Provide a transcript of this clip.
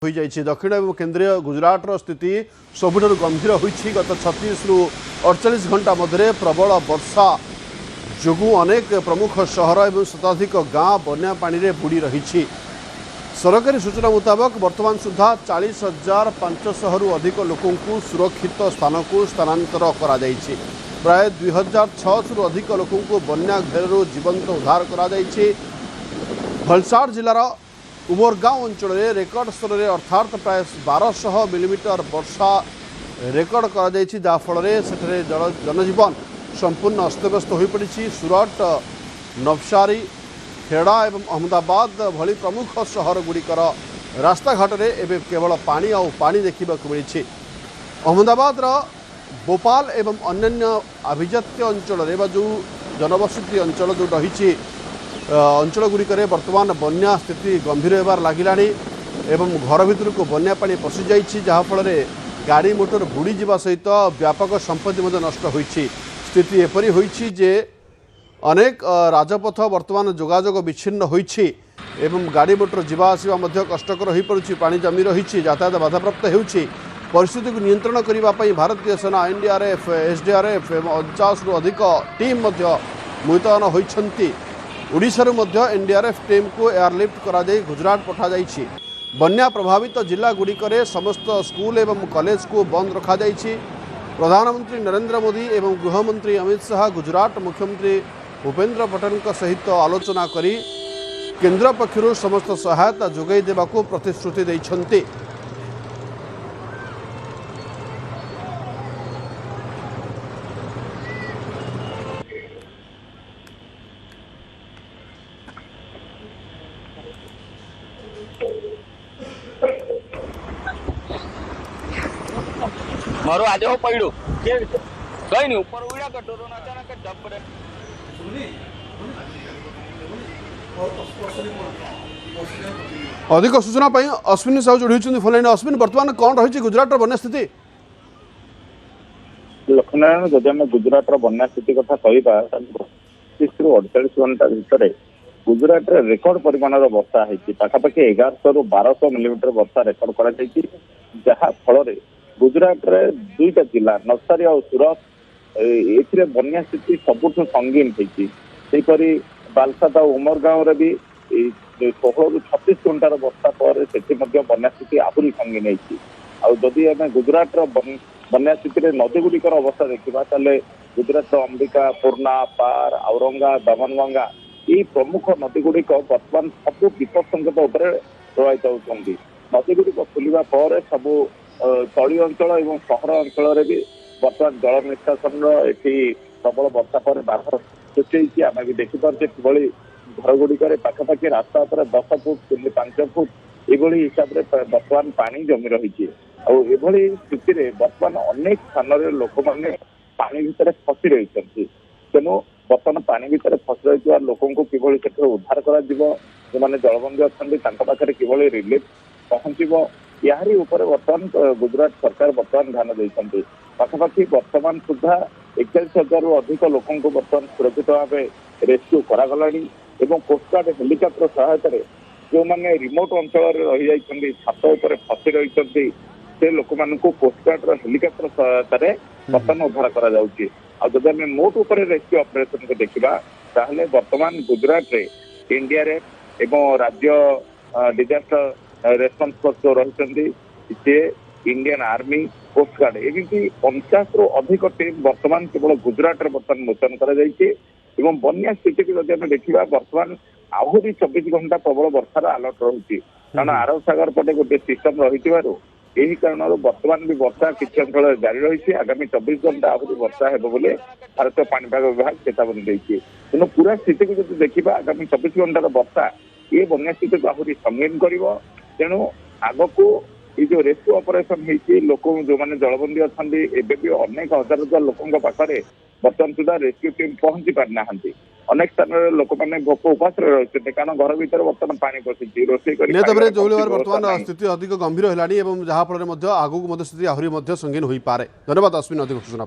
हो जाइए दक्षिण और केन्द्रीय गुजरातर स्थिति सबुठ गंभीर होती गत 36 रु 48 घंटा मध्य प्रबल वर्षा जो अनेक प्रमुख सहर और शताधिक गाँ बन्या पानी रे बुड़ी रही। सरकारी सूचना मुताबक वर्तमान सुधा 40,500 रु अधिक लोकों सुरक्षित स्थान को स्थानांतर करा जाइछि। प्राय 2,600 रु अधिक लोकों बन्या घेरु जीवंत उद्धार करा जाइछि। वलसाड जिलार उमरगांव अंचल रेकर्ड स्तर में अर्थात प्राय 1200 मिलीमीटर वर्षा रेकर्ड करा जाइछि, जा फल से जनजीवन संपूर्ण अस्तव्यस्त हो पड़ी। सूरत, नवसारी, खेड़ा और अहमदाबाद भली प्रमुख सहर गुड़िकर रास्ताघाट में एवं केवल पानी आ पानी देखा मिली। अहमदाबाद भोपाल एवं अन्य अभिजात्य अंचल जो जनबसति अंचल जो रही अंचल गुड़िक बर्तमान बन्या स्थिति गंभीर होबार लगिलानी एवं घर भितर को बन्या पानी पशि जाइछि, जहाँफल गाड़ी मोटर बुड़ी जावा सहित व्यापक संपत्ति नष्ट होइछि। स्थिति एपरी होइछि जे अनेक राजपथ वर्तमान जोगाजोग विच्छिन्न होइछि एवं गाड़ी मोटर जावा आसवा मध्य कष्टकर हो पड़ुछि। पानी जमी रही, यातायात बाधाप्राप्त होउछि। परिस्थिति को नियंत्रण करने भारतीय सेना, एनडीआरएफ, एसडीआरएफ एवं 50 रु अधिक टीम मुतयन होइछन्ति। ओडिशारू मध्य एनडीआरएफ टीम को एयरलिफ्ट करा जाई गुजरात पठा जाइछि। बन्या प्रभावित जिला गुड़िकरे समस्त स्कूल एवं कॉलेज को बंद रखा जाइछि। प्रधानमंत्री नरेंद्र मोदी एवं गृहमंत्री अमित शाह गुजरात मुख्यमंत्री भूपेन्द्र पटेल सहित आलोचना करी केंद्र पक्षर समस्त सहायता जोगाई देबाकू प्रतिश्रुति दैछन्ति। मारो आज हो पड़ू कहीं नहीं ऊपर उड़ा कटोरो ना अचानक डब रे अधिक सूचना अश्विनी साहू जोड़ी फोन लाइन। अश्विन, बर्तमान कौन रही गुजरात बन्या स्थिति? लक्ष्मीनारायण, जदि आम गुजरात बन्या स्थिति कथा कहवा 36 रु 48 घंटा भितर गुजरात रेकर्ड परिमाण वर्षा होती पाखापाखि 1100 रु 1200 मिलीमीटर वर्षा रेकर्ड करा फल गुजरात रे दुईटा जिला नवसारी और सूरत ए बन्या स्थिति सबुठ संगीन होती। बालसाद और उमरगांव रे भी 16 रु 36 घंटार वर्षा पर बन्या स्थिति आहरी संगीन होती। आम गुजरात बन्या स्थिति नदी गुड़िकर अवस्था देखा ताले गुजरात अंबिका, पूर्णा, पार, औरंगा, दमनगंगा ये प्रमुख नदी गुड़िक बर्तमान सब विपद संकेत प्रभावित होती। नदी गुड़िक खुलवा पर सबू तली अंचल और सहर अंचल भी बर्तमान जल निष्कासन ये प्रबल वर्षा पर बाधा सृष्टि। आम भी देखिपे कि घर गुड़िक पाखापाखि रास्ता पर 10 फुट 5 फुट ये हिसाब से बर्तमान पानी जमी रही। स्थिति में बर्तमान अनेक स्थान लोक मैंने पानी भितर फसी रही। तेणु बर्तमान पानी भितर फसी रही लोक कि उद्धार कर जलबंदी अच्छा पाखे कि रिलीफ पहुंचब यारी ऊपर बर्तमान गुजरात सरकार बर्तमान ध्यान देते। पाखापाखि वर्तमान सुधा 41,000 रु अधिक लोकों बर्तमान सुरक्षित भाव रेस्क्यू करागलानी एवं कोस्टगार्ड हेलिकप्टर सहायता जो मैंने रिमोट अंचल रही जाइछन्ति छात उपर फसी रही से लोक मानू कोस्टगार्ड हेलिकप्टर सहायता बर्तमान उद्धार करा जाउछि। जब आम मोट उपर रेस्क्यू ऑपरेशन को देखा ताहले वर्तमान गुजरात रे एनडीआरएफ एवं राज्य डिजास्टर रेस्पॉन्स फोर्स जो रही इंडियन आर्मी, कोस्टगार्ड एमती 50 रु अधिक टीम वर्तमान केवल गुजरात बर्तमान मुतयन कर बन्या स्थिति को जब देखा बर्तमान आहरी 24 घंटा प्रबल वर्षार अलर्ट रही। कारण आरब सागर पटे गोटे सिस्टम रही यही कारण बर्तमान भी वर्षा किसी अंचल जारी रही। आगामी 24 घंटा आहरी वर्षा हेब बोले भारतीय पाणीपाग विभाग चेतावनी देती। तेणु पूरा स्थिति को जो देखा आगामी 24 घंटार वर्षा ये बन्या स्थिति को आहरी संगीन कर। तेणु आग को ये जो रेस्क्यू ऑपरेशन होती लोक जो मैंने जलबंदी अच्छा भी अनेक हजार लोकों पाखे बर्तमान सुधा रेस्क्यू टीम पहुंची पारिना। अनेक स्थान लोक मैंने भोक उपास रही कारण घर भर बर्तमान पानी पशि रोषे बर्तमान स्थिति अधिक गंभीर है जहाँफल आगू स्थिति आहरी संगीन हो पारे। धन्यवाद अश्विन अधिक सूचना।